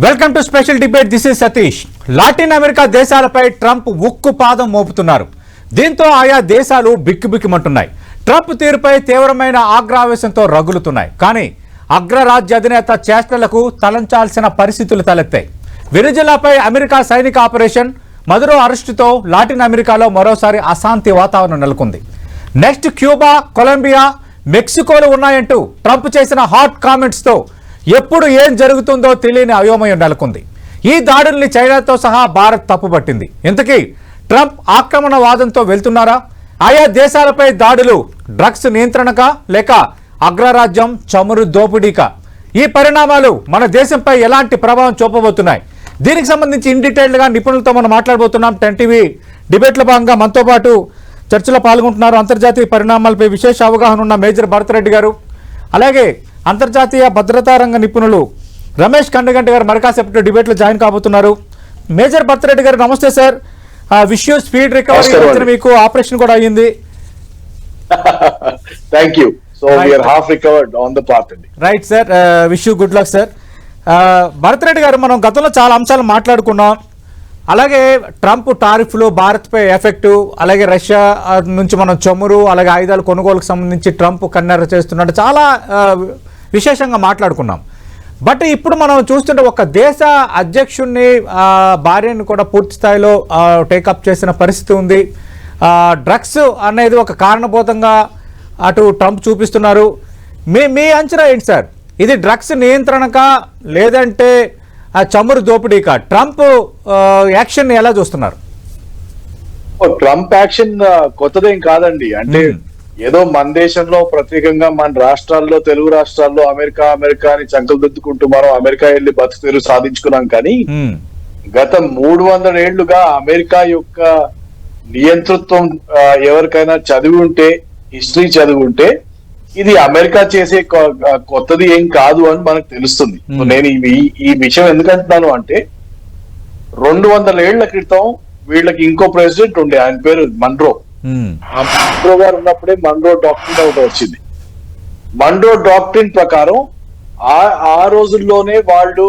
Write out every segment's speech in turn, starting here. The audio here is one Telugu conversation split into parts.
Welcome to special debate. This is Satish. Latin America దేశాలపై ట్రంప్ ఉక్కు పాదం మోపుతున్నారు. దీంతో ఆయా దేశాలు బిక్కుబిక్కుమంటున్నాయి. ట్రంప్ తీరుపై తీవ్రమైన ఆగ్రహావేశంతో రగులుతున్నాయి. కానీ అగ్రరాజ్య అధినేత చేష్టలకు తలంచాల్సిన పరిస్థితులు తలెత్తాయి. వెనిజులాపై అమెరికా సైనిక ఆపరేషన్, మదురో అరెస్టుతో లాటిన్ అమెరికాలో మరోసారి అశాంతి వాతావరణం నెలకొంది. నెక్స్ట్ క్యూబా, కొలంబియా, మెక్సికోలు ఉన్నాయంటూ ట్రంప్ చేసిన హాట్ కామెంట్స్తో ఎప్పుడు ఏం జరుగుతుందో తెలియని అయోమయం నెలకొంది. ఈ దాడుల్ని చైనాతో సహా భారత్ తప్పుపట్టింది. ఇంతకీ ట్రంప్ ఆక్రమణవాదంతో వెళ్తున్నారా? ఆయా దేశాలపై దాడులు డ్రగ్స్ నియంత్రణకా లేక అగ్రరాజ్యం చమురు దోపిడీకా? ఈ పరిణామాలు మన దేశంపై ఎలాంటి ప్రభావం చూపబోతున్నాయి? దీనికి సంబంధించి ఇన్ డీటెయిల్గా నిపుణులతో మనం మాట్లాడబోతున్నాం. 10 టీవీ డిబేట్లో భాగంగా మనతో పాటు చర్చలో పాల్గొంటున్నారు అంతర్జాతీయ పరిణామాలపై విశేష అవగాహన ఉన్న మేజర్ భరతరెడ్డి గారు, అలాగే అంతర్జాతీయ భద్రతా రంగ నిపుణులు రమేష్ కండగంటి గారు మరికాసేపట్లో డిబేట్లో జాయిన్ కాబోతున్నారు. మేజర్ భరతరెడ్డి గారు నమస్తే sir. Wish you speed recovery. మీకు ఆపరేషన్ కూడా అయ్యింది. Thank you. So we are half recovered on the path అండి. Right sir, wish you good luck sir. Bharat Reddy గారు, మనం గతంలో చాలా అంశాలు మాట్లాడుకున్నాం. అలాగే ట్రంప్ టారిఫ్లు, భారత్పై ఎఫెక్టు, అలాగే రష్యా నుంచి మనం చమురు అలాగే ఆయుధాలు కొనుగోలుకు సంబంధించి ట్రంప్ కన్నెర చేస్తున్నట్టు చాలా విశేషంగా మాట్లాడుకున్నాం. బట్ ఇప్పుడు మనం చూస్తుంటే ఒక దేశ అధ్యక్షుడిని భార్యను కూడా పూర్తి స్థాయిలో టేకప్ చేసిన పరిస్థితి ఉంది. డ్రగ్స్ అనేది ఒక కారణభూతంగా అటు ట్రంప్ చూపిస్తున్నారు. మీ అంచనా ఏంటి సార్? ఇది డ్రగ్స్ నియంత్రణకా లేదంటే చమురు దోపిడీకా? ట్రంప్ యాక్షన్ ఎలా చూస్తున్నారు? ట్రంప్ యాక్షన్ కొత్తదేం కాదండి. అంటే ఏదో మన దేశంలో ప్రత్యేకంగా మన రాష్ట్రాల్లో, తెలుగు రాష్ట్రాల్లో అమెరికా అని చంకలు దిద్దుకుంటూ మనం అమెరికా వెళ్ళి బతుకుతెరు సాధించుకున్నాం. కానీ గత 300 ఏళ్లుగా అమెరికా యొక్క నియంతృత్వం ఎవరికైనా చదివి ఉంటే, హిస్టరీ చదివి ఉంటే, ఇది అమెరికా చేసే కొత్తది ఏం కాదు అని మనకు తెలుస్తుంది. నేను ఈ విషయం ఎందుకంటున్నాను అంటే 200 ఏళ్ల క్రితం వీళ్ళకి ఇంకో ప్రెసిడెంట్ ఉండే, ఆయన పేరు మన్రో. మన్రో గారు ఉన్నప్పుడే మన్రో డాక్ట్రిన్ ఒకటి వచ్చింది. మన్రో డాక్ట్రిన్ ప్రకారం ఆ రోజుల్లోనే వాళ్ళు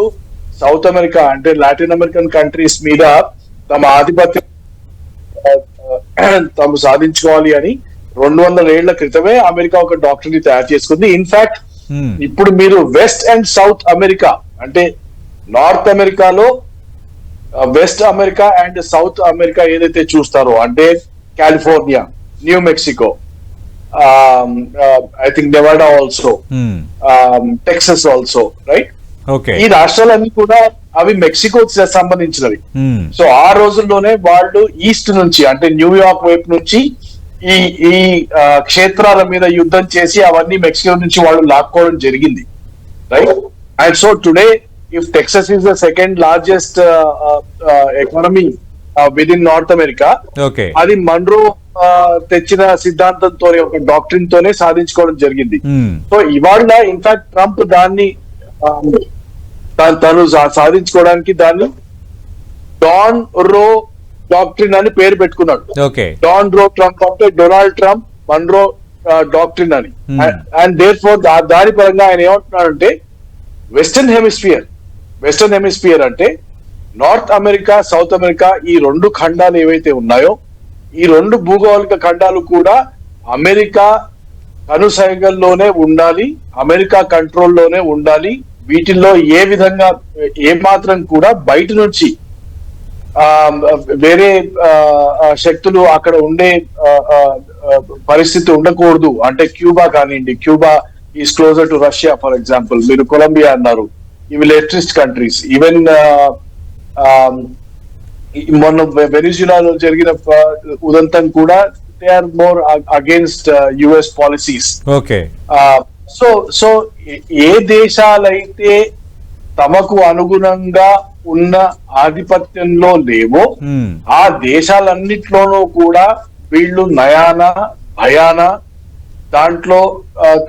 సౌత్ అమెరికా అంటే లాటిన్ అమెరికన్ కంట్రీస్ మీద తమ ఆధిపత్యం తాము సాధించుకోవాలి అని 200 ఏళ్ల క్రితమే అమెరికా ఒక డాక్టర్ని తయారు చేసుకుంది. ఇన్ఫాక్ట్ ఇప్పుడు మీరు వెస్ట్ అండ్ సౌత్ అమెరికా అంటే నార్త్ అమెరికాలో west America and south America ఏదైతే చూస్తారో అంటే California, new Mexico, I think Nevada also, Texas also, right? ఈ రాష్ట్రాలన్నీ కూడా అవి మెక్సికో సంబంధించినవి. సో ఆ రోజుల్లోనే వాళ్ళు ఈస్ట్ నుంచి అంటే న్యూయార్క్ వైపు నుంచి ఈ క్షేత్రాల మీద యుద్ధం చేసి అవన్నీ మెక్సికో నుంచి వాళ్ళు లాక్కోవడం జరిగింది, right? And so today if Texas is the second largest economy with in north America, అది మన్రో తెచ్చిన సిద్ధాంతంతో ఒక డాక్ట్రిన్ తోనే సాధించుకోవడం జరిగింది. సో ఇవాళ ఇన్ఫాక్ట్ ట్రంప్ దాన్ని తను సాధించుకోవడానికి దాన్ని డాన్ రో డాక్ట్రిన్ అని పేరు పెట్టుకున్నాడు. డాన్ రో ట్రంప్ అంటే డొనాల్డ్ ట్రంప్ మన్రో డాక్ట్రిన్ అని. అండ్ దేర్ ఫోర్ దాని పరంగా ఆయన ఏమంటున్నాడంటే వెస్టర్న్ హెమిస్ఫియర్ అంటే నార్త్ అమెరికా, సౌత్ అమెరికా, ఈ 2 ఖండాలు ఏవైతే ఉన్నాయో ఈ 2 భూగోళిక ఖండాలు కూడా అమెరికా కనుసైగల్లోనే ఉండాలి, అమెరికా కంట్రోల్లోనే ఉండాలి. వీటిల్లో ఏ విధంగా ఏ మాత్రం కూడా బయట నుంచి వేరే శక్తులు అక్కడ ఉండే పరిస్థితి ఉండకూడదు. అంటే క్యూబా కానివ్వండి, Cuba is closer to Russia for example. మీరు కొలంబియా అన్నారు, ఇవి లేటెస్ట్ కంట్రీస్. ఈవెన్ మొన్న వెనిజులాలో జరిగిన ఉదంతం కూడా they are more against US policies. So ఏ దేశాలైతే తమకు అనుగుణంగా ఉన్న ఆధిపత్యంలో లేవో ఆ దేశాలన్నిట్లోనూ కూడా వీళ్ళు నయాన భయాన దాంట్లో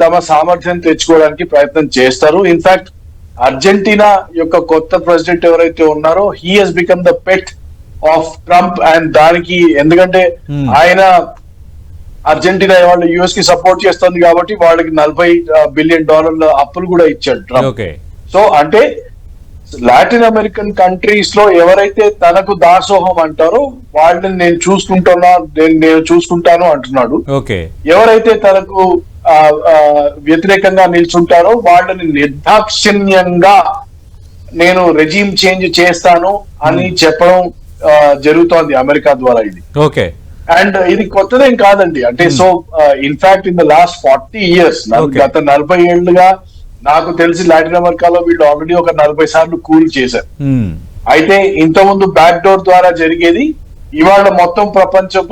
తమ సామర్థ్యం తెచ్చుకోవడానికి ప్రయత్నం చేస్తారు. ఇన్ఫాక్ట్ అర్జెంటీనా యొక్క కొత్త ప్రెసిడెంట్ ఎవరైతే ఉన్నారో he has become the pet of Trump. And దానికి ఎందుకంటే ఆయన అర్జెంటీనా వాళ్ళు యుఎస్ కి సపోర్ట్ చేస్తుంది కాబట్టి వాళ్ళకి $40 బిలియన్ అప్పులు కూడా ఇచ్చాడు ట్రంప్. సో అంటే లాటిన్ అమెరికన్ కంట్రీస్ లో ఎవరైతే తనకు దాసోహం అంటారో వాళ్ళని నేను చూసుకుంటాను అంటున్నాడు. ఓకే. ఎవరైతే తనకు వ్యతిరేకంగా నిల్చుంటారో వాళ్ళని నిర్దాక్షిణ్యంగా నేను రెజీమ్ చేంజ్ చేస్తాను అని చెప్పడం జరుగుతోంది అమెరికా ద్వారా ఇది. ఓకే. అండ్ ఇది కొత్తదేం కాదండి. అంటే so in fact in the last 40 years గత 40 ఏళ్లుగా నాకు తెలిసి లాటిన్ అమెరికాలో వీళ్ళు ఆల్రెడీ ఒక 40 సార్లు కూల్ చేశారు. అయితే ఇంతకుముందు బ్యాక్ డోర్ ద్వారా జరిగేది ఇవాళ మొత్తం ప్రపంచం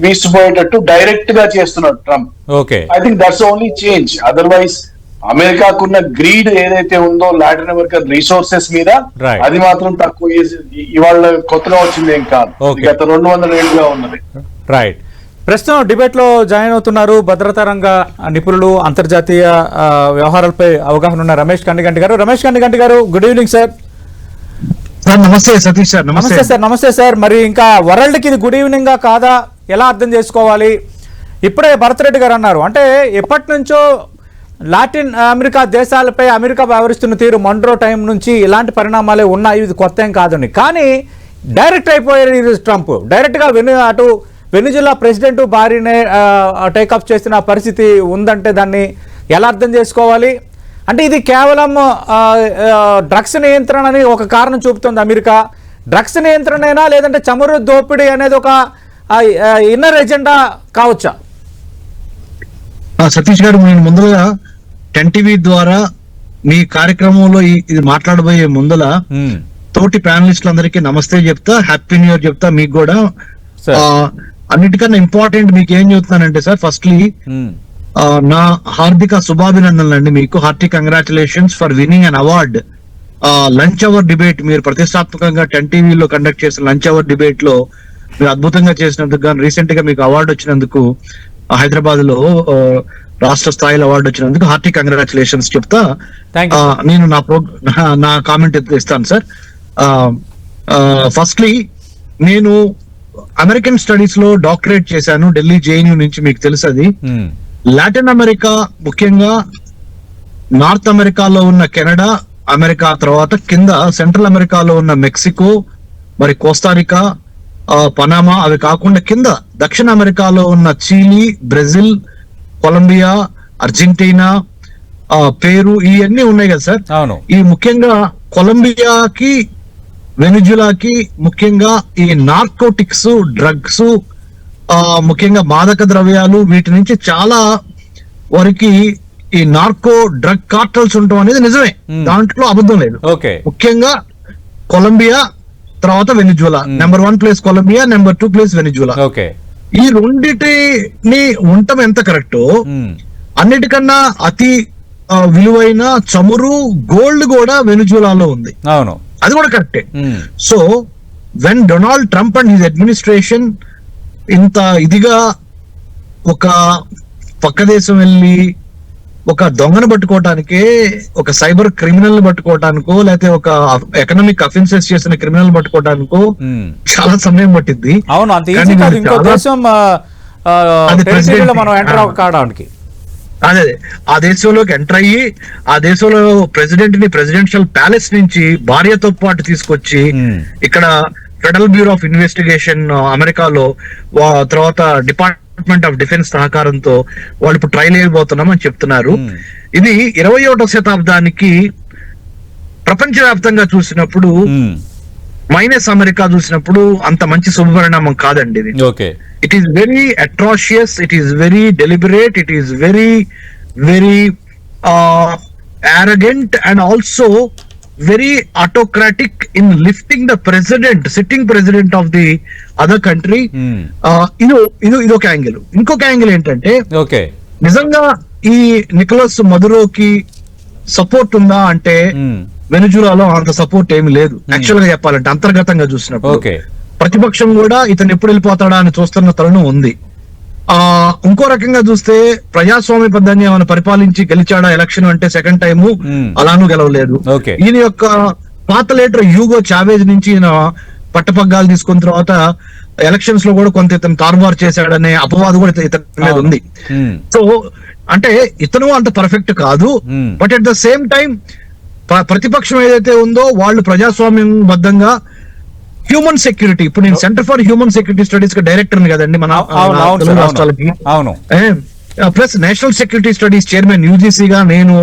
వీసిపోయేటట్టు డైరెక్ట్ గా చేస్తున్నాడు Trump. I think that's only change. Otherwise అమెరికాకున్న గ్రీడ్ ఏదైతే ఉందో లాటిన్ అమెరికన్ రిసోర్సెస్ మీద అది మాత్రం తక్కువ ఇవాళ కొత్తగా వచ్చింది ఏం కాదు, గత 200 ఏళ్ళుగా ఉన్నది. రైట్. ప్రస్తుతం డిబేట్ లో జాయిన్ అవుతున్నారు భద్రతా రంగ నిపుణులు, అంతర్జాతీయ వ్యవహారాలపై అవగాహన ఉన్న రమేష్ కండిగంటి గారు. రమేష్ కండిగంటి గారు, గుడ్ ఈవినింగ్ సార్. నమస్తే సతీష్ సార్. నమస్తే సార్. నమస్తే సార్. మరి ఇంకా వరల్డ్ కి ఇది గుడ్ ఈవినింగ్ గా కాదా, ఎలా అర్థం చేసుకోవాలి? ఇప్పుడే భరత్ రెడ్డి గారు అన్నారు, అంటే ఎప్పటి నుంచో లాటిన్ అమెరికా దేశాలపై అమెరికా వ్యవహరిస్తున్న తీరు మన్రో టైం నుంచి ఇలాంటి పరిణామాలే ఉన్నాయి, ఇది కొత్త ఏం కాదని. కానీ డైరెక్ట్ అయిపోయారు ట్రంప్. డైరెక్ట్గా అటు వెనిజులా ప్రెసిడెంట్ భార్యనే టేకప్ చేసిన పరిస్థితి ఉందంటే దాన్ని ఎలా అర్థం చేసుకోవాలి? అంటే ఇది కేవలం డ్రగ్స్ నియంత్రణ అని ఒక కారణం చూపుతుంది అమెరికా. డ్రగ్స్ నియంత్రణైనా లేదంటే చమురు దోపిడీ అనేది ఒక ఇన్నర్ ఎజెండా కావచ్చా? సతీష్ గారు, నేను ముందుగా 10 TV ద్వారా మీ కార్యక్రమంలో ఇది మాట్లాడబోయే ముందల తోటి ప్యానలిస్టులందరికీ నమస్తే చెప్తా, హ్యాపీ న్యూ ఇయర్ చెప్తా. మీకు కూడా అన్నిటికన్నా ఇంపార్టెంట్ మీకు ఏం చెప్తున్నానంటే సార్, ఫస్ట్లీ నా హార్దిక శుభాభినందనలు అండి మీకు. Hearty congratulations for winning an award. Lunch hour debate మీరు ప్రతిష్టాత్మకంగా 10 TVలో కండక్ట్ చేసిన లంచ్ అవర్ డిబేట్ లో మీరు అద్భుతంగా చేసినందుకు గాను, రీసెంట్ గా మీకు అవార్డు వచ్చినందుకు హైదరాబాద్ లో రాష్ట్ర స్థాయిలో అవార్డు వచ్చినందుకు హార్టీ కంగ్రాచులేషన్స్ చెప్తా. నేను నా కామెంట్ ఇస్తాను సార్. ఫస్ట్లీ నేను అమెరికన్ స్టడీస్ లో డాక్టరేట్ చేశాను ఢిల్లీ JNU నుంచి, మీకు తెలుసు అది. లాటిన్ అమెరికా, ముఖ్యంగా నార్త్ అమెరికాలో ఉన్న కెనడా, అమెరికా తర్వాత కింద సెంట్రల్ అమెరికాలో ఉన్న మెక్సికో, మరి కోస్టారికా, పనామా, అవి కాకుండా కింద దక్షిణ అమెరికాలో ఉన్న చిలీ, బ్రెజిల్, కొలంబియా, అర్జెంటీనా, పేరు, ఇవన్నీ ఉన్నాయి కదా సార్. ఈ ముఖ్యంగా కొలంబియాకి, వెనిజులాకి ముఖ్యంగా ఈ నార్కోటిక్స్, డ్రగ్స్, ముఖ్యంగా మాదక ద్రవ్యాలు, వీటి నుంచి చాలా వరకు ఈ నార్కో డ్రగ్ కార్టల్స్ ఉండటం అనేది నిజమే, దాంట్లో అబద్ధం లేదు. ముఖ్యంగా కొలంబియా తర్వాత Venezuela, number 1 place Colombia, number 2 place Venezuela. ఈ రెండిటిని ఉండటం ఎంత కరెక్టో, అన్నిటికన్నా అతి విలువైన చమురు, గోల్డ్ కూడా వెనిజులాలో ఉంది. అవును, అది కూడా కరెక్టే. So when Donald Trump and his administration ఇంత ఇదిగా ఒక పక్క దేశం వెళ్ళి ఒక దొంగను పట్టుకోవటానికే, ఒక సైబర్ క్రిమినల్ పట్టుకోవటానికో, లేకపోతే ఒక ఎకనామిక్ అఫెన్సెస్ చేసిన క్రిమినల్ పట్టుకోవటానికో చాలా సమయం పట్టింది. అవును, అదే ఆ దేశంలోకి ఎంటర్ అయ్యి, ఆ దేశంలో ప్రెసిడెంట్ ని ప్రెసిడెన్షియల్ ప్యాలెస్ నుంచి భార్యతో పాటు తీసుకొచ్చి ఇక్కడ ఫెడరల్ బ్యూరో ఆఫ్ ఇన్వెస్టిగేషన్ అమెరికాలో, తర్వాత డిపార్ట్మెంట్ ఆఫ్ డిఫెన్స్ సహకారంతో వాళ్ళు ఇప్పుడు ట్రైల్ చేయబోతున్నామని చెప్తున్నారు. ఇది 21వ శతాబ్దానికి ప్రపంచవ్యాప్తంగా చూసినప్పుడు, మైనస్ అమెరికా చూసినప్పుడు అంత మంచి శుభపరిణామం కాదండి ఇది. It is very atrocious, it is very deliberate, it is very arrogant and also very autocratic in lifting the sitting president of the other country. ఇది ఒక యాంగిల్. ఇంకొక యాంగిల్ ఏంటంటే, నిజంగా ఈ నికోలస్ మదురోకి సపోర్ట్ ఉందా అంటే వెనిజులాలో అంత సపోర్ట్ ఏమి లేదు యాక్చువల్ గా చెప్పాలంటే. అంతర్గతంగా చూసినప్పుడు ప్రతిపక్షం కూడా ఇతను ఎప్పుడు వెళ్ళిపోతాడా అని చూస్తున్న తరుణం ఉంది. ఇంకో రకంగా చూస్తే ప్రజాస్వామ్యబద్ధంగా ఏమైనా పరిపాలించి గెలిచాడా ఎలక్షన్ అంటే సెకండ్ టైము అలానూ గెలవలేదు. ఈయన యొక్క పాత లీడర్ హ్యూగో చావేజ్ నుంచి ఈయన పట్టపగ్గాలు తీసుకున్న తర్వాత ఎలక్షన్స్ లో కూడా కొంత ఇతను తారుమారు చేశాడనే అపవాదు కూడా ఇతని మీద ఉంది. సో అంటే ఇతను అంత పర్ఫెక్ట్ కాదు, but at the same time ప్రతిపక్షం ఏదైతే ఉందో వాళ్ళు ప్రజాస్వామ్యం బద్దంగా హ్యూమన్ సెక్యూరిటీ, ఇప్పుడు నేను centre for human security studies కి డైరెక్టర్ కదండి మన తెలుగు రాష్ట్రాలకి. అవును. Plus national security studies chairman యూజీసీగా నేను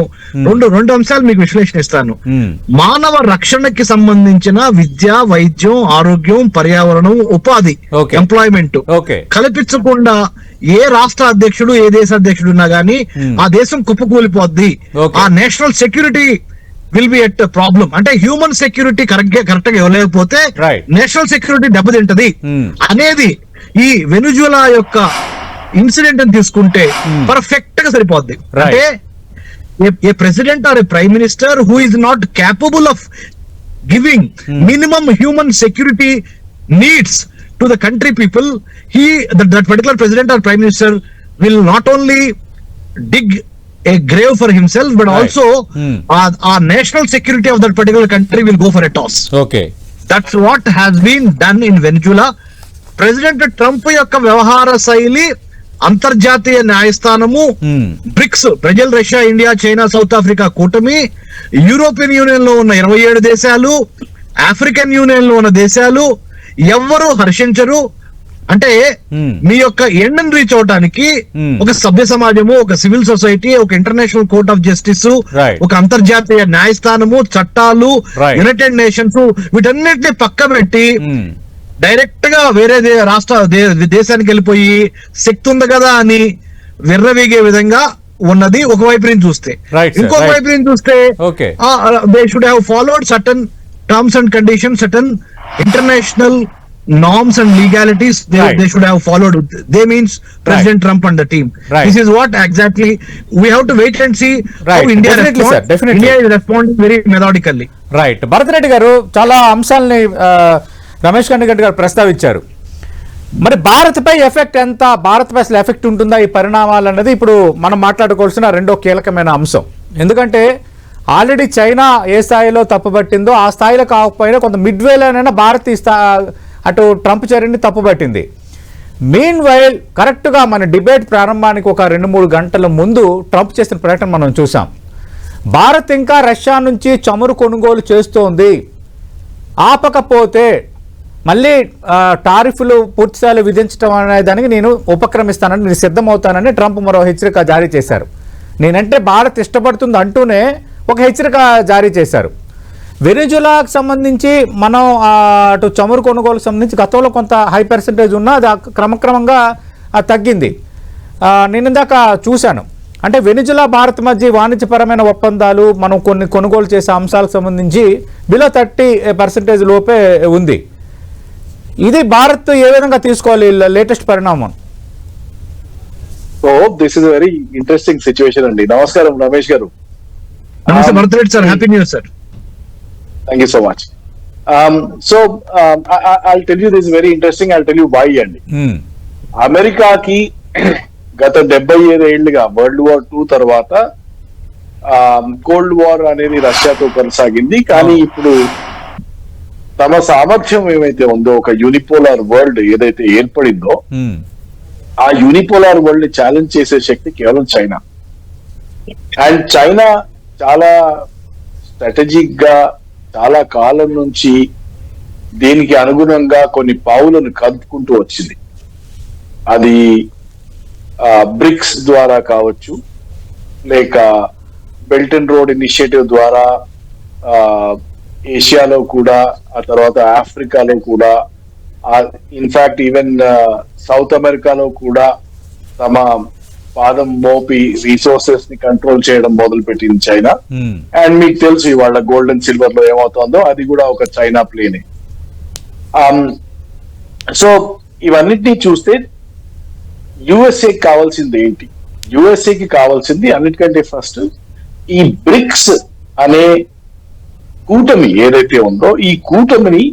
రెండు అంశాలు మీకు విశ్లేషణ ఇస్తాను. మానవ రక్షణకి సంబంధించిన విద్య, వైద్యం, ఆరోగ్యం, పర్యావరణం, ఉపాధి, ఎంప్లాయ్మెంట్ కల్పించకుండా ఏ రాష్ట్ర అధ్యక్షుడు, ఏ దేశ అధ్యక్షుడు ఉన్నా గానీ ఆ దేశం కుప్పకూలిపోద్ది. ఆ national security will be at problem. అంటే హ్యూమన్ సెక్యూరిటీ కరెక్ట్ గా ఇవ్వలేకపోతే నేషనల్ సెక్యూరిటీ దెబ్బతింటది అనేది ఈ వెనుజులా యొక్క ఇన్సిడెంట్ అని తీసుకుంటే పర్ఫెక్ట్ గా సరిపోద్ది. అంటే a president or a prime minister who is not capable of giving minimum human security needs to the country people, that particular president or prime minister will not only dig a grave for himself, but also our national security of that particular country will go for a toss. That's what has been done in Venezuela. President Trump యొక్క వ్యవహార శైలి అంతర్జాతీయ న్యాయస్థానము, BRICS, Brazil, Russia, India, China, South Africa కూటమి, యూరోపియన్ యూనియన్ లో ఉన్న 27 దేశాలు, ఆఫ్రికన్ యూనియన్ లో ఉన్న దేశాలు ఎవ్వరూ హర్షించరు. అంటే మీ యొక్క ఎండ్ని రీచ్ అవడానికి ఒక సభ్య సమాజము, ఒక సివిల్ సొసైటీ, ఒక ఇంటర్నేషనల్ కోర్ట్ ఆఫ్ జస్టిస్, ఒక అంతర్జాతీయ న్యాయస్థానము, చట్టాలు, యునైటెడ్ నేషన్స్, వీటన్నిటిని పక్క పెట్టి డైరెక్ట్ గా వేరే రాష్ట్ర దేశానికి వెళ్ళిపోయి శక్తి ఉంది కదా అని విర్రవీగే విధంగా ఉన్నది ఒకవైపు నుంచి చూస్తే. ఇంకొక వైపు నుంచి చూస్తే they should have followed certain terms and conditions, certain international norms and legalities they should have followed. They means President Trump and the team. This is what exactly we have to wait and see how India responds. India is responding very methodically. Right. Bharat Reddy garu చాలా అంశాలని రమేష్ కన్నిగడ్డ గారు ప్రస్తావించారు. మరి భారత్ పై ఎఫెక్ట్ ఎంత, భారత్ పై అసలు ఎఫెక్ట్ ఉంటుందా ఈ పరిణామాలు అన్నది ఇప్పుడు మనం మాట్లాడుకోవాల్సిన రెండో కీలకమైన అంశం. ఎందుకంటే ఆల్రెడీ చైనా ఏ స్థాయిలో తప్పుపట్టిందో ఆ స్థాయిలో కాకపోయినా కొంత మిడ్వేలోనైనా భారత్ అటు ట్రంప్ చర్యని తప్పుపట్టింది. మీన్ వైల్ కరెక్ట్గా మన డిబేట్ ప్రారంభానికి ఒక 2-3 గంటల ముందు ట్రంప్ చేసిన ప్రకటన మనం చూసాం. భారత్ ఇంకా రష్యా నుంచి చమురు కొనుగోలు చేస్తోంది, ఆపకపోతే మళ్ళీ టారిఫ్లు పూర్తిస్థాయిలో విధించడం అనే దానికి నేను ఉపక్రమిస్తానని, నేను సిద్ధమవుతానని ట్రంప్ మరో హెచ్చరిక జారీ చేశారు. నేనంటే భారత్ ఇష్టపడుతుంది అంటూనే ఒక హెచ్చరిక జారీ చేశారు. వెనిజులాకు సంబంధించి మనం అటు చమురు కొనుగోలుకు సంబంధించి గతంలో కొంత హై పర్సెంటేజ్ ఉన్నా అది క్రమక్రమంగా తగ్గింది. నేను ఇందాక చూశాను. అంటే వెనిజులా భారత్ మధ్య వాణిజ్యపరమైన ఒప్పందాలు మనం కొన్ని కొనుగోలు చేసే అంశాలకు సంబంధించి బిలో 30% లోపే ఉంది. ఇది భారత్ ఏ విధంగా తీసుకోవాలి లేటెస్ట్ పరిణామం? So this is very interesting situation అండి. నమస్కారం రమేష్ గారు. నమస్తే Bharat Reddy sir, happy new year sir. Thank you so much. I'll tell you this is very interesting. I'll tell you why అండి. అమెరికాకి గత 75 ఏళ్లుగా వరల్డ్ వార్ 2 తర్వాత కోల్డ్ వార్ అనేది రష్యాతో కొనసాగింది. కానీ ఇప్పుడు తమ సామర్థ్యం ఏమైతే ఉందో, ఒక యూనిపోలార్ వరల్డ్ ఏదైతే ఏర్పడిందో, ఆ యూనిపోలార్ వరల్డ్ ని ఛాలెంజ్ చేసే శక్తి కేవలం చైనా. అండ్ చైనా చాలా స్ట్రాటజిక్ గా చాలా కాలం నుంచి దీనికి అనుగుణంగా కొన్ని పావులను కలుపుకుంటూ వచ్చింది. అది బ్రిక్స్ ద్వారా కావచ్చు, లేక బెల్ట్ అండ్ రోడ్ ఇనిషియేటివ్ ద్వారా ఏషియాలో కూడా, ఆ తర్వాత ఆఫ్రికాలో కూడా, ఇన్ఫాక్ట్ ఈవెన్ సౌత్ అమెరికాలో కూడా తమ పాదం మోపి రిసోర్సెస్ ని కంట్రోల్ చేయడం మొదలు పెట్టింది చైనా. అండ్ మీకు తెలుసు ఇవాళ గోల్డ్ అండ్ సిల్వర్ లో ఏమవుతుందో అది కూడా ఒక చైనా ప్లేనే. సో ఇవన్నిటినీ చూస్తే యుఎస్ఏకి కావాల్సింది ఏంటి? యుఎస్ఏకి కావాల్సింది అన్నిటికంటే ఫస్ట్ ఈ బ్రిక్స్ అనే కూటమి ఏదైతే ఉందో ఈ కూటమిని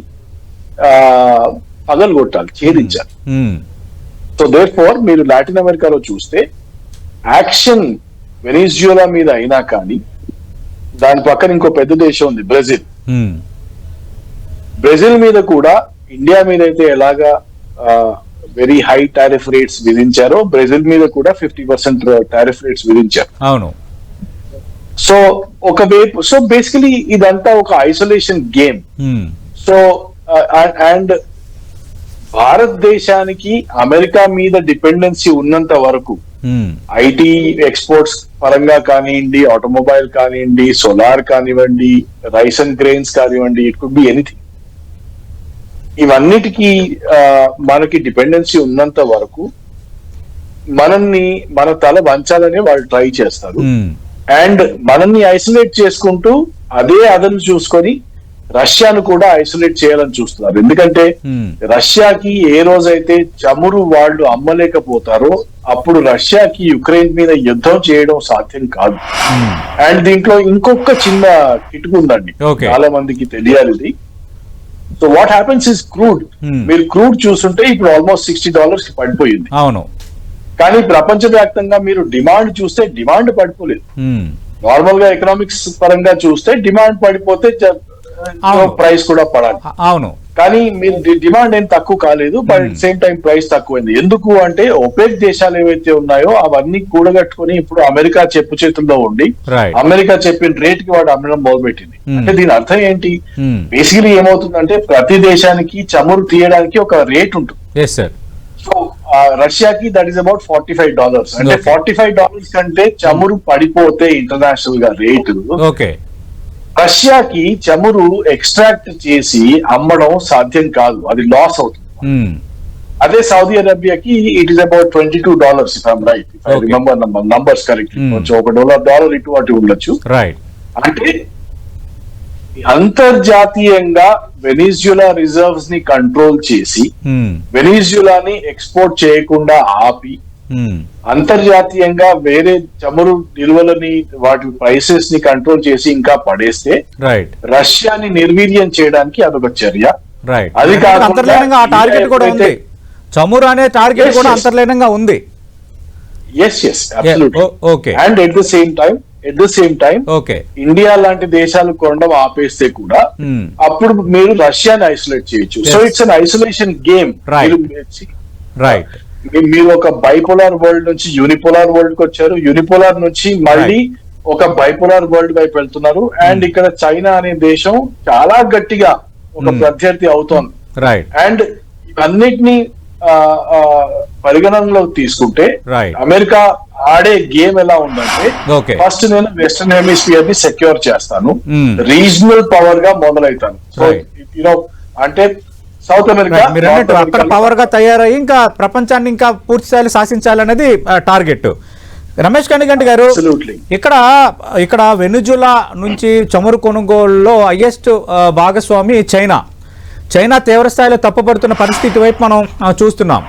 పగలగొట్టాలి, ఛేదించాలి. సో దేర్ఫోర్ మీరు లాటిన్ అమెరికాలో చూస్తే యాక్షన్ వెనిజులా మీద అయినా కానీ, దాని పక్కన ఇంకో పెద్ద దేశం ఉంది బ్రెజిల్. బ్రెజిల్ మీద కూడా ఇండియా మీద అయితే ఎలాగా వెరీ హై టారిఫ్ రేట్స్ విధించారో, బ్రెజిల్ మీద కూడా 50% టారిఫ్ రేట్స్ విధించారు. అవును. సో ఒకవైపు సో బేసికలీ ఇదంతా ఒక ఐసోలేషన్ గేమ్. సో అండ్ భారతదేశానికి అమెరికా మీద డిపెండెన్సీ ఉన్నంత వరకు ఐటీ ఎక్స్పోర్ట్స్ పరంగా కానివ్వండి, ఆటోమొబైల్ కానివ్వండి, సోలార్ కానివ్వండి, రైస్ అండ్ గ్రెయిన్స్ కానివ్వండి, ఇట్ కుడ్ బి ఎనీథింగ్. ఇవన్నిటికీ మనకి డిపెండెన్సీ ఉన్నంత వరకు మన తల వంచాలని వాళ్ళు ట్రై చేస్తారు. అండ్ మనల్ని ఐసోలేట్ చేసుకుంటూ అదే అదను చూసుకొని రష్యాను కూడా ఐసోలేట్ చేయాలని చూస్తున్నారు. ఎందుకంటే రష్యాకి ఏ రోజైతే చమురు వాళ్ళు అమ్మలేకపోతారో అప్పుడు రష్యాకి యుక్రెయిన్ మీద యుద్ధం చేయడం సాధ్యం కాదు. అండ్ దీంట్లో ఇంకొక చిన్న కిటుకు ఉందండి, చాలా మందికి తెలియాలి ఇది. So what happens is crude. మీరు క్రూడ్ చూస్తుంటే ఇప్పుడు ఆల్మోస్ట్ $60 కి పడిపోయింది. అవును. కానీ ప్రపంచవ్యాప్తంగా మీరు డిమాండ్ చూస్తే డిమాండ్ పడిపోలేదు. నార్మల్ గా ఎకనామిక్స్ పరంగా చూస్తే డిమాండ్ పడిపోతే ప్రైస్ కూడా పడాలి. అవును. కానీ మీరు డిమాండ్ ఏం తక్కువ కాలేదు, బట్ సేమ్ టైం ప్రైస్ తక్కువైంది. ఎందుకు అంటే ఒపెక్ దేశాలు ఏవైతే ఉన్నాయో అవన్నీ కూడగట్టుకుని ఇప్పుడు అమెరికా చెప్పు చేతుల్లో ఉండి అమెరికా చెప్పిన రేట్ కి వాడు అమ్మడం మొదలుపెట్టింది. అంటే దీని అర్థం ఏంటి? బేసికలీ ఏమవుతుందంటే ప్రతి దేశానికి చమురు తీయడానికి ఒక రేట్ ఉంటుంది. సో రష్యాకి దట్ ఈస్ అబౌట్ $45. అంటే $45 కంటే చమురు పడిపోతే ఇంటర్నేషనల్ గా రేటు, రష్యాకి చమురు ఎక్స్ట్రాక్ట్ చేసి అమ్మడం సాధ్యం కాదు, అది లాస్ అవుతుంది. అదే సౌదీ అరేబియాకి it is about $22 if I'm right, if I remember numbers correct. కొంచెం $1 ఇటు అటు ఉండొచ్చు. అంటే అంతర్జాతీయంగా వెనిజులా రిజర్వ్స్ ని కంట్రోల్ చేసి వెనిజులాని ఎక్స్పోర్ట్ చేయకుండా ఆపి అంతర్జాతీయంగా వేరే చమురు నిల్వలని వాటి ప్రైసెస్ ని కంట్రోల్ చేసి ఇంకా పడేస్తే రష్యాని నిర్వీర్యం చేయడానికి అదొక చర్య. అది అంతర్లీనంగా ఆ టార్గెట్ కూడా ఉంది, చమురు అనే టార్గెట్ కూడా అంతర్లీనంగా ఉంది. And at the same time India లాంటి దేశాలు కొనడం ఆపేస్తే కూడా అప్పుడు మీరు రష్యాని ఐసోలేట్ చేయొచ్చు. So it's an isolation game. మీరు ఒక బైపోలార్ వరల్డ్ నుంచి యూనిపోలార్ వరల్డ్ కి వచ్చారు, యూనిపోలార్ నుంచి మళ్ళీ ఒక బైపోలార్ వరల్డ్ వైపు వెళ్తున్నారు. అండ్ ఇక్కడ చైనా అనే దేశం చాలా గట్టిగా ఒక ప్రత్యర్థి అవుతోంది. అండ్ అన్నిటినీ పరిగణనలోకి తీసుకుంటే అమెరికా ఆడే గేమ్ ఎలా ఉందంటే, ఫస్ట్ నేను వెస్టర్న్ హెమిస్ఫియర్ ని సెక్యూర్ చేస్తాను, రీజనల్ పవర్ గా మొదలవుతాను. సో యూనో అంటే సౌత్ అమెరికా అక్కడ పవర్ గా తయారయ్యి ఇంకా ప్రపంచాన్ని ఇంకా పూర్తి స్థాయిలో శాసించాలనేది టార్గెట్. రమేష్ కనిగంటి గారు, ఇక్కడ వెనిజులా నుంచి చమురు కొనుగోలులో హైయెస్ట్ భాగస్వామి చైనా తీవ్ర స్థాయిలో తప్పుపడుతున్న పరిస్థితి వైపు మనం చూస్తున్నాం.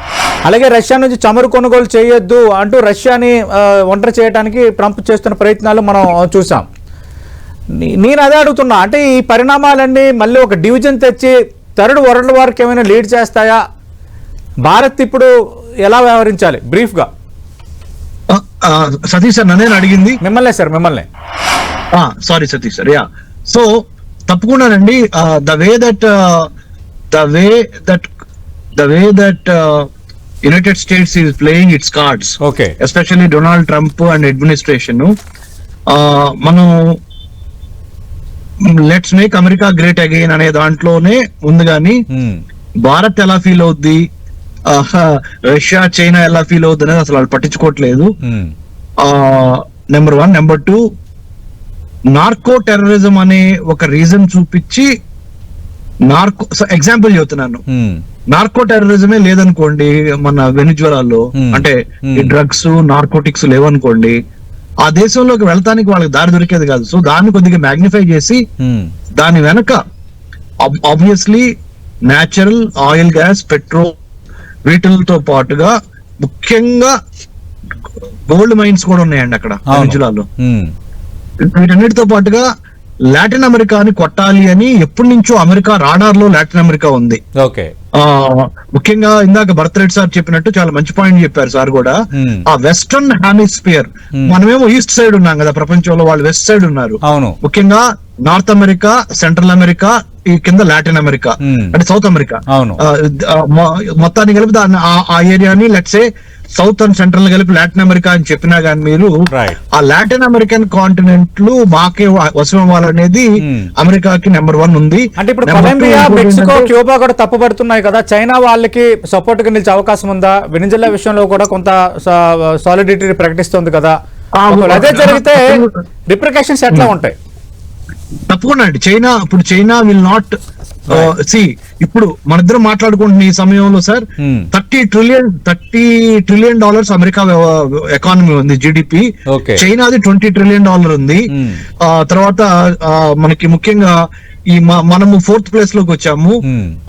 అలాగే రష్యా నుంచి చమురు కొనుగోలు చేయొద్దు అంటూ రష్యాని ఒంటరి చేయడానికి ట్రంప్ చేస్తున్న ప్రయత్నాలు మనం చూసాం. నేను అదే అడుగుతున్నా, అంటే ఈ పరిణామాలన్నీ మళ్ళీ ఒక డివిజన్ తెచ్చి థర్డ్ వరల్డ్ వార్కి ఏమైనా లీడ్ చేస్తాయా? భారత్ ఇప్పుడు ఎలా వ్యవహరించాలి బ్రీఫ్ గా? సతీష్ సార్ నన్ను అడిగింది మిమ్మల్ని. Sorry Satish sir. సో తప్పకుండానండి, the way that United States is playing its cards, especially Donald Trump and administration, మనం let's make America great again అనే దాంట్లోనే ఉంది. కానీ భారత్ ఎలా ఫీల్ అవుద్ది, రష్యా చైనా ఎలా ఫీల్ అవుద్ది అనేది అసలు వాళ్ళు పట్టించుకోవట్లేదు. నెంబర్ 1. నెంబర్ 2, నార్కో టెర్రరిజం అనే ఒక రీజన్ చూపించి ఎగ్జాంపుల్ చెబుతున్నాను, నార్కో టెర్రరిజమే లేదనుకోండి మన వెనిజులాలో, అంటే ఈ డ్రగ్స్ నార్కోటిక్స్ లేవనుకోండి, ఆ దేశంలోకి వెళ్తానికి వాళ్ళకి దారి దొరికేది కాదు. సో దాన్ని కొద్దిగా మ్యాగ్నిఫై చేసి దాని వెనక obviously natural oil, gas, petrol వీటితో పాటుగా ముఖ్యంగా గోల్డ్ మైన్స్ కూడా ఉన్నాయండి అక్కడ వెనిజులాలో. వీటన్నిటితో పాటుగా లాటిన్ అమెరికాని కొట్టాలి అని ఎప్పటి నుంచో అమెరికా రాడార్ లో లాటిన్ అమెరికా ఉంది. ముఖ్యంగా ఇందాక భరత్ రెడ్డి సార్ చెప్పినట్టు చాలా మంచి పాయింట్ చెప్పారు సార్ కూడా. ఆ వెస్టర్న్ హామిస్ఫియర్, మనమేమో ఈస్ట్ సైడ్ ఉన్నాం కదా ప్రపంచంలో, వాళ్ళు వెస్ట్ సైడ్ ఉన్నారు. ముఖ్యంగా నార్త్ అమెరికా, సెంట్రల్ అమెరికా, ఈ కింద లాటిన్ అమెరికా అంటే సౌత్ అమెరికా అవును. మొత్తాన్ని కలిపి దాన్ని ఆ ఏరియాని లెట్సే సౌత్ అండ్ సెంట్రల్ కలిపి లాటిన్ అమెరికా అని చెప్పినా గానీ మీరు Right. ఆ లాటిన్ అమెరికన్ కాంటినెంట్లు మాకే వశం అవ్వాలనేది అమెరికాకి నెంబర్ 1 ఉంది. అంటే ఇప్పుడు Number 2 కొలంబియా, ఇంకోటి మెక్సికో, ఏంటంటే- క్యూబా కూడా తప్పుపడుతున్నాయి కదా, చైనా వాళ్ళకి సపోర్ట్ గా నిలిచే అవకాశం ఉందా? వెనిజులా విషయంలో కూడా కొంత సాలిడిటీ ప్రకటిస్తుంది కదా, ఒకవేళ అదే జరిగితే రిప్రికాషన్స్ ఎట్లా ఉంటాయి? తప్పకుండా అండి. చైనా విల్ నాట్ ఇప్పుడు మన ఇద్దరం మాట్లాడుకుంటున్న ఈ సమయంలో సార్ $30 ట్రిలియన్ అమెరికా ఎకానమీ ఉంది, జీడిపి. Okay. చైనాది $20 ట్రిలియన్ ఉంది. తర్వాత మనకి ముఖ్యంగా ఈ మనము 4th ప్లేస్ లోకి వచ్చాము.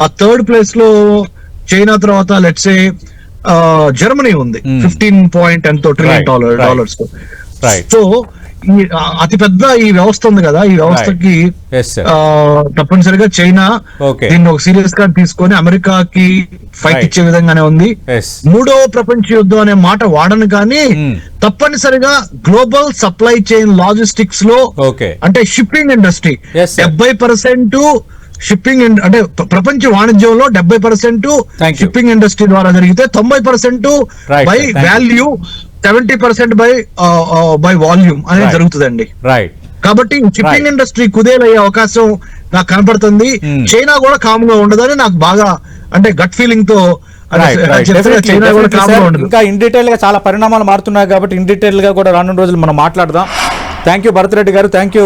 ఆ 3rd ప్లేస్ లో చైనా తర్వాత లెట్సే జర్మనీ ఉంది 15 ట్రిలియన్ డాలర్స్. Right. సో అతి పెద్ద ఈ వ్యవస్థ ఉంది కదా, ఈ వ్యవస్థకి Yes, sir. తప్పనిసరిగా చైనా Okay. దీన్ని ఒక సీరియస్ గా తీసుకొని అమెరికాకి ఫైట్ Right. ఇచ్చే విధంగానే ఉంది. Yes. మూడో ప్రపంచ యుద్ధం అనే మాట వాడను కానీ తప్పనిసరిగా గ్లోబల్ సప్లై చైన్ లాజిస్టిక్స్ లో Okay. అంటే shipping industry Yes, sir. 70% shipping అంటే ప్రపంచ వాణిజ్యంలో 70% Thank you. షిప్పింగ్ ఇండస్ట్రీ ద్వారా జరిగితే 90% Right, by sir. Thank you. Value 70% by volume అనేది Right. జరుగుతుందండి. రైట్. కాబట్టి షిప్పింగ్ Right. ఇండస్ట్రీ కుదేలయ్యే అవకాశం నాకు కనపడుతుంది. చైనా కూడా కామ్ గా ఉండదని నాకు బాగా అంటే గట్ ఫీలింగ్ తో చైనా కూడా కామ్ గా ఉండదు. ఇంకా ఇన్ డీటెయిల్ గా చాలా పరిణామాలు మారుతున్నాయి కాబట్టి ఇన్ డీటెయిల్ గా కూడా రానున్న రోజులు మనం మాట్లాడదాం. థ్యాంక్ యూ భరత్ రెడ్డి గారు, థ్యాంక్ యూ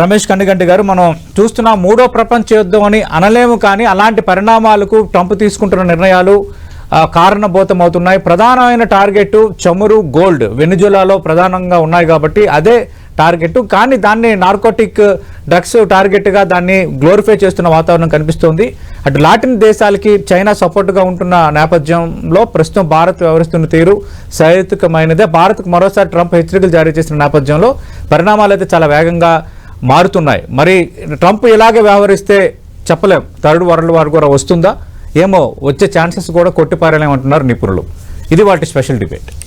రమేష్ కన్నిగంటి గారు. మనం చూస్తున్న మూడో ప్రపంచ యుద్ధం అని అనలేము కానీ అలాంటి పరిణామాలకు ట్రంప్ తీసుకుంటున్న నిర్ణయాలు కారణభూతం అవుతున్నాయి. ప్రధానమైన టార్గెట్ చమురు, గోల్డ్ వెనిజులాలో ప్రధానంగా ఉన్నాయి కాబట్టి అదే టార్గెట్. కానీ దాన్ని నార్కోటిక్ డ్రగ్స్ టార్గెట్ గా దాన్ని గ్లోరిఫై చేస్తున్న వాతావరణం కనిపిస్తోంది. అటు లాటిన్ దేశాలకి చైనా సపోర్ట్ గా ఉంటున్న నేపథ్యంలో ప్రస్తుతం భారత్ వ్యవహరిస్తున్న తీరు సహేతుకమైనదే. భారత్కు మరోసారి ట్రంప్ హెచ్చరికలు జారీ చేసిన నేపథ్యంలో పరిణామాలు అయితే చాలా వేగంగా మారుతున్నాయి. మరి ట్రంప్ ఇలాగే వ్యవహరిస్తే చెప్పలేం, 3rd వరల్డ్ వార్ కూడా వస్తుందా ఏమో, వచ్చే ఛాన్సెస్ కూడా కొట్టిపారేలేమంటున్నారు నిపుణులు. ఇది వాటి స్పెషల్ డిబేట్.